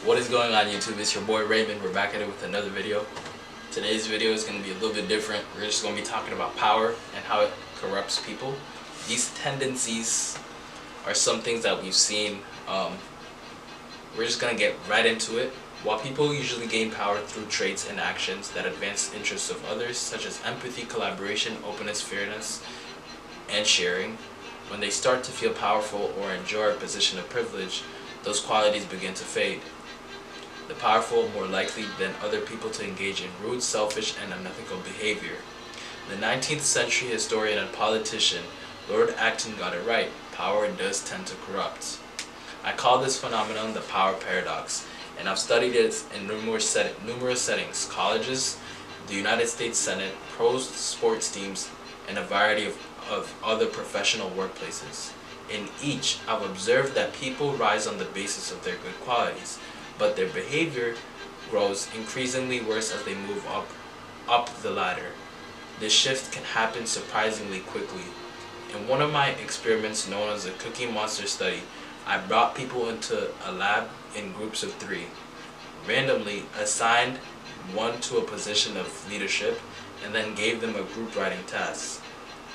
What is going on YouTube? It's your boy Raymond. We're back at it with another video. Today's video is going to be a little bit different. We're just going to be talking about power and how it corrupts people. These tendencies are some things that we've seen. We're just going to get right into it. While people usually gain power through traits and actions that advance the interests of others, such as empathy, collaboration, openness, fairness, and sharing, when they start to feel powerful or enjoy a position of privilege, those qualities begin to fade. The powerful are more likely than other people to engage in rude, selfish, and unethical behavior. The 19th century historian and politician Lord Acton got it right. Power does tend to corrupt. I call this phenomenon the power paradox, and I've studied it in numerous settings: colleges, the United States Senate, pro sports teams, and a variety of other professional workplaces. In each, I've observed that people rise on the basis of their good qualities, but their behavior grows increasingly worse as they move up the ladder. This shift can happen surprisingly quickly. In one of my experiments known as the Cookie Monster study, I brought people into a lab in groups of 3, randomly assigned one to a position of leadership, and then gave them a group writing task.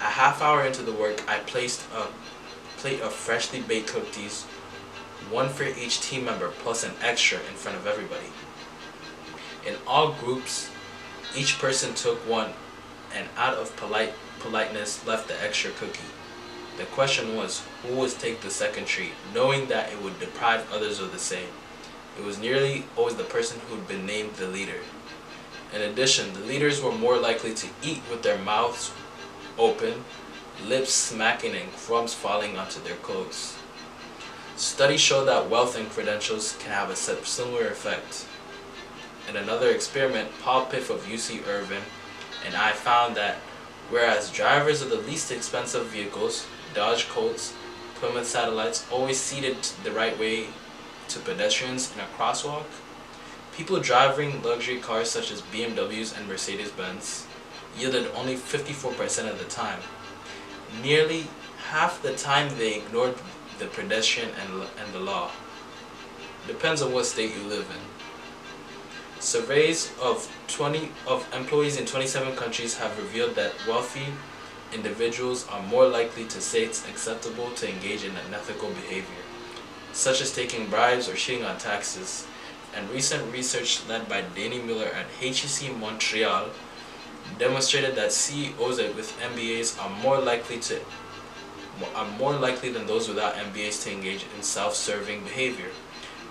A half hour into the work, I placed a plate of freshly baked cookies, one for each team member plus an extra in front of everybody. In all groups, each person took one and out of politeness left the extra cookie. The question was, who would take the second treat, knowing that it would deprive others of the same? It was nearly always the person who'd been named the leader. In addition, the leaders were more likely to eat with their mouths open, lips smacking and crumbs falling onto their clothes. Studies show that wealth and credentials can have a similar effect. In another experiment, Paul Piff of UC Irvine and I found that whereas drivers of the least expensive vehicles, Dodge Colts, Plymouth Satellites, always ceded the right way to pedestrians in a crosswalk, people driving luxury cars such as BMWs and Mercedes-Benz yielded only 54% of the time. Nearly half the time they ignored the pedestrian and the law. Depends on what state you live in. Surveys of employees in 27 countries have revealed that wealthy individuals are more likely to say it's acceptable to engage in unethical behavior, such as taking bribes or cheating on taxes. And recent research led by Danny Miller at HEC Montreal demonstrated that CEOs with MBAs are more likely than those without MBAs to engage in self-serving behavior.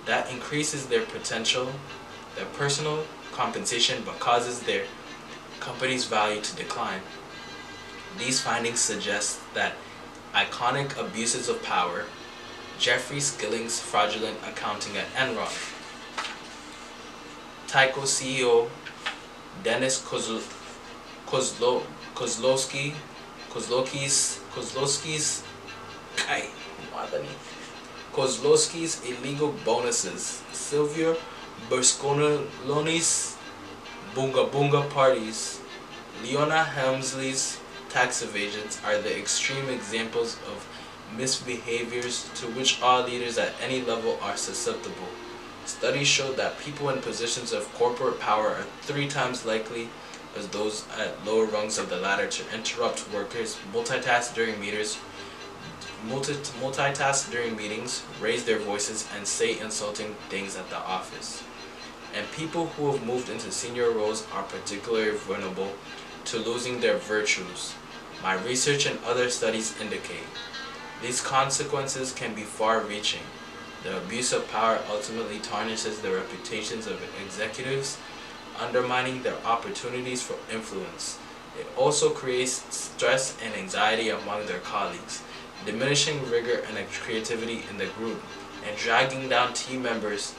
That increases their personal compensation, but causes their company's value to decline. These findings suggest that iconic abuses of power, Jeffrey Skilling's fraudulent accounting at Enron, Tyco CEO Dennis Kozlowski's illegal bonuses, Sylvia Berlusconi's Bunga Bunga parties, Leona Helmsley's tax evasions are the extreme examples of misbehaviors to which all leaders at any level are susceptible. Studies show that people in positions of corporate power are 3 times likely as those at lower rungs of the ladder to interrupt workers, multitask during meetings, raise their voices, and say insulting things at the office. And people who have moved into senior roles are particularly vulnerable to losing their virtues. My research and other studies indicate these consequences can be far-reaching. The abuse of power ultimately tarnishes the reputations of executives, undermining their opportunities for influence. It also creates stress and anxiety among their colleagues, diminishing rigor and creativity in the group, and dragging down team members'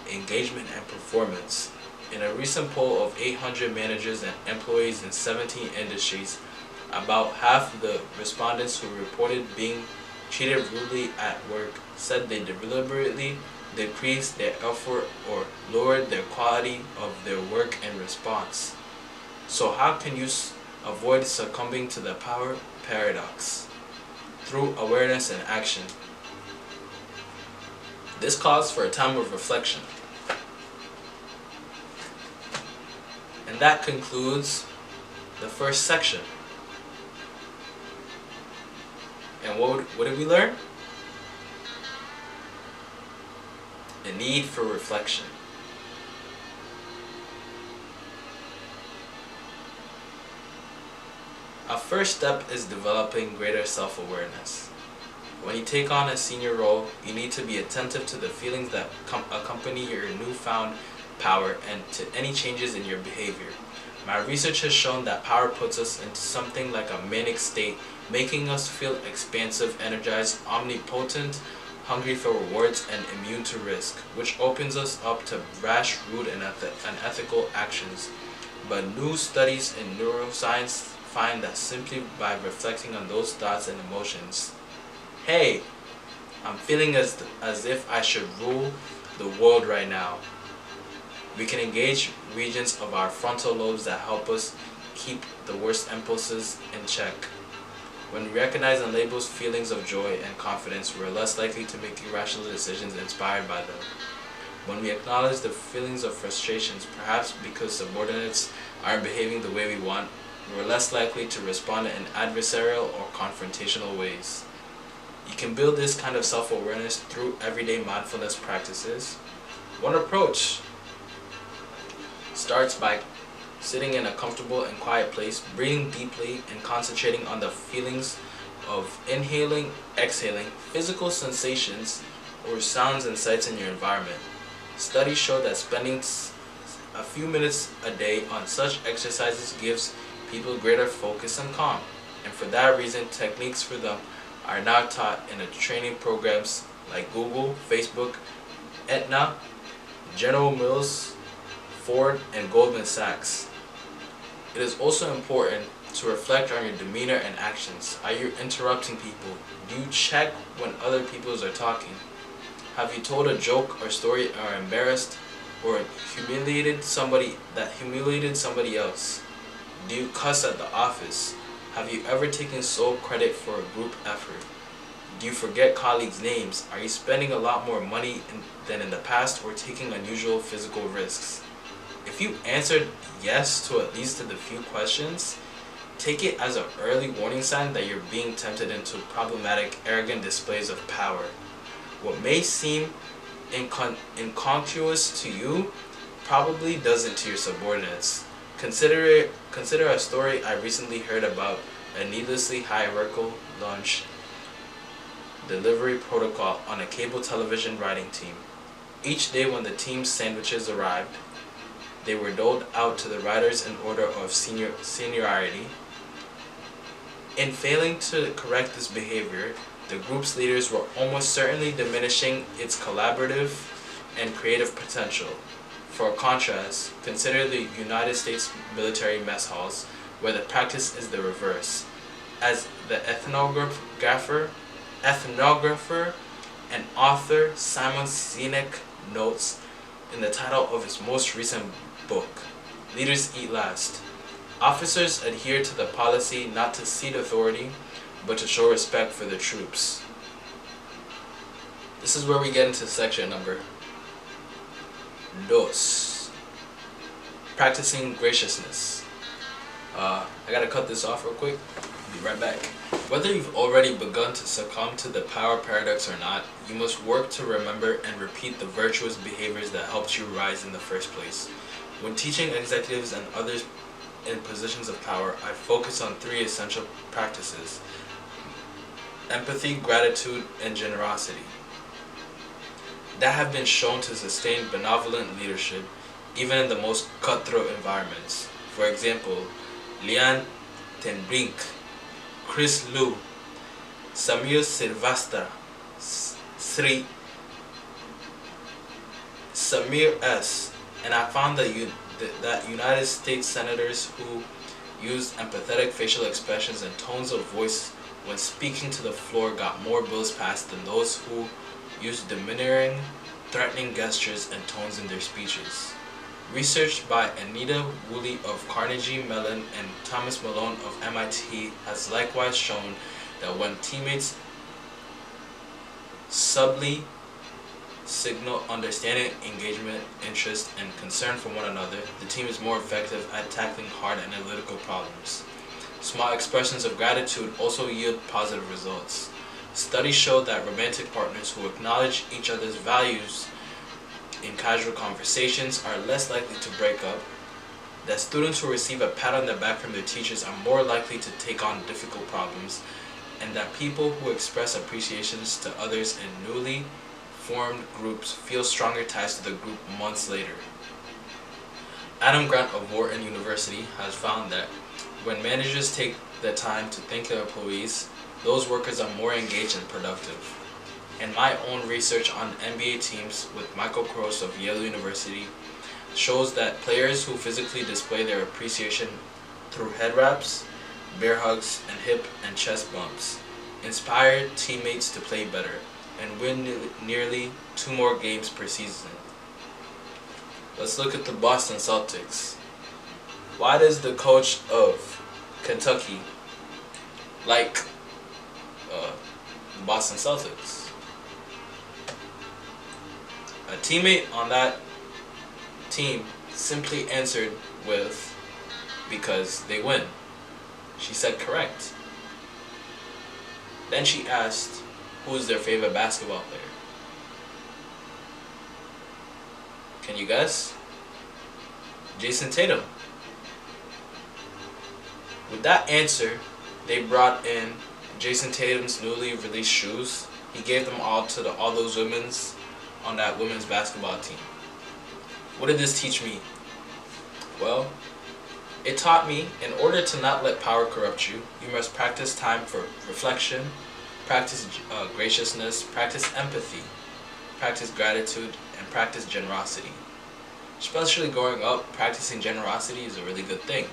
engagement and performance. In a recent poll of 800 managers and employees in 17 industries, about half of the respondents who reported being treated rudely at work said they deliberately decreased their effort or lowered their quality of their work in response. So how can you avoid succumbing to the power paradox? Through awareness and action. This calls for a time of reflection. And that concludes the first section. And what did we learn? The need for reflection. Our first step is developing greater self-awareness. When you take on a senior role, you need to be attentive to the feelings that accompany your newfound power and to any changes in your behavior. My research has shown that power puts us into something like a manic state, making us feel expansive, energized, omnipotent, hungry for rewards, and immune to risk, which opens us up to rash, rude, and unethical actions. But new studies in neuroscience find that simply by reflecting on those thoughts and emotions, hey, I'm feeling as if I should rule the world right now, we can engage regions of our frontal lobes that help us keep the worst impulses in check. When we recognize and label feelings of joy and confidence, we are less likely to make irrational decisions inspired by them. When we acknowledge the feelings of frustrations, perhaps because subordinates aren't behaving the way we want, we are less likely to respond in adversarial or confrontational ways. You can build this kind of self-awareness through everyday mindfulness practices. One approach starts by sitting in a comfortable and quiet place, breathing deeply, and concentrating on the feelings of inhaling, exhaling, physical sensations, or sounds and sights in your environment. Studies show that spending a few minutes a day on such exercises gives people greater focus and calm, and for that reason techniques for them are now taught in the training programs like Google, Facebook, Aetna, General Mills, Ford, and Goldman Sachs. It is also important to reflect on your demeanor and actions. Are you interrupting people? Do you check when other people are talking? Have you told a joke or story or embarrassed or humiliated somebody else? Do you cuss at the office? Have you ever taken sole credit for a group effort? Do you forget colleagues' names? Are you spending a lot more money than in the past or taking unusual physical risks? If you answered yes to at least the few questions, take it as an early warning sign that you're being tempted into problematic, arrogant displays of power. What may seem inconspicuous to you probably doesn't to your subordinates. Consider a story I recently heard about a needlessly hierarchical lunch delivery protocol on a cable television writing team. Each day when the team's sandwiches arrived, they were doled out to the writers in order of seniority. In failing to correct this behavior, the group's leaders were almost certainly diminishing its collaborative and creative potential. For contrast, consider the United States military mess halls, where the practice is the reverse. As the ethnographer and author Simon Sinek notes in the title of his most recent book, Leaders Eat Last, officers adhere to the policy not to cede authority, but to show respect for the troops. This is where we get into section number 2. Practicing graciousness. I gotta cut this off real quick. Be right back. Whether you've already begun to succumb to the power paradox or not, you must work to remember and repeat the virtuous behaviors that helped you rise in the first place. When teaching executives and others in positions of power, I focus on 3 essential practices: empathy, gratitude, and generosity, that have been shown to sustain benevolent leadership even in the most cutthroat environments. For example, Lian Tenbrink, Chris Liu, Samir Srivastava, Samir S. And I found that United States senators who used empathetic facial expressions and tones of voice when speaking to the floor got more bills passed than those who used demeaning, threatening gestures and tones in their speeches. Research by Anita Woolley of Carnegie Mellon and Thomas Malone of MIT has likewise shown that when teammates subtly signal understanding, engagement, interest, and concern for one another, the team is more effective at tackling hard analytical problems. Small expressions of gratitude also yield positive results. Studies show that romantic partners who acknowledge each other's values in casual conversations are less likely to break up, that students who receive a pat on the back from their teachers are more likely to take on difficult problems, and that people who express appreciations to others in newly formed groups feel stronger ties to the group months later. Adam Grant of Wharton University has found that when managers take the time to thank their employees, those workers are more engaged and productive. And my own research on NBA teams with Michael Kroos of Yale University shows that players who physically display their appreciation through head wraps, bear hugs, and hip and chest bumps inspire teammates to play better and win nearly 2 more games per season. Let's look at the Boston Celtics. Why does the coach of Kentucky like the Boston Celtics? A teammate on that team simply answered with, because they win. She said correct. Then she asked, who is their favorite basketball player? Can you guess? Jason Tatum. With that answer, they brought in Jason Tatum's newly released shoes. He gave them all to all those women's on that women's basketball team. What did this teach me? Well, it taught me in order to not let power corrupt you, you must practice time for reflection, practice graciousness, practice empathy, practice gratitude, and practice generosity. Especially growing up, practicing generosity is a really good thing.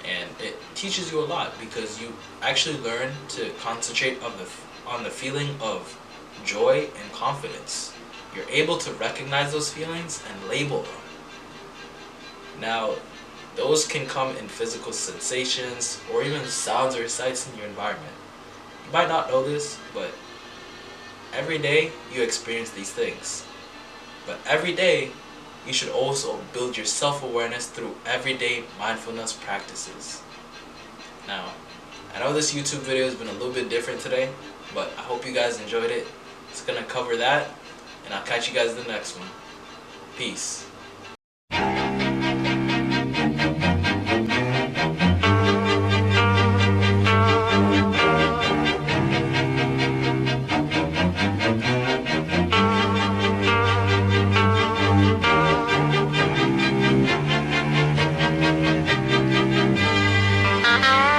And it teaches you a lot because you actually learn to concentrate on the feeling of joy and confidence. You're able to recognize those feelings and label them. Now, those can come in physical sensations or even sounds or sights in your environment. You might not know this, but every day you experience these things. But every day, you should also build your self-awareness through everyday mindfulness practices. Now, I know this YouTube video has been a little bit different today, but I hope you guys enjoyed it. It's gonna cover that, and I'll catch you guys in the next one. Peace. Ah.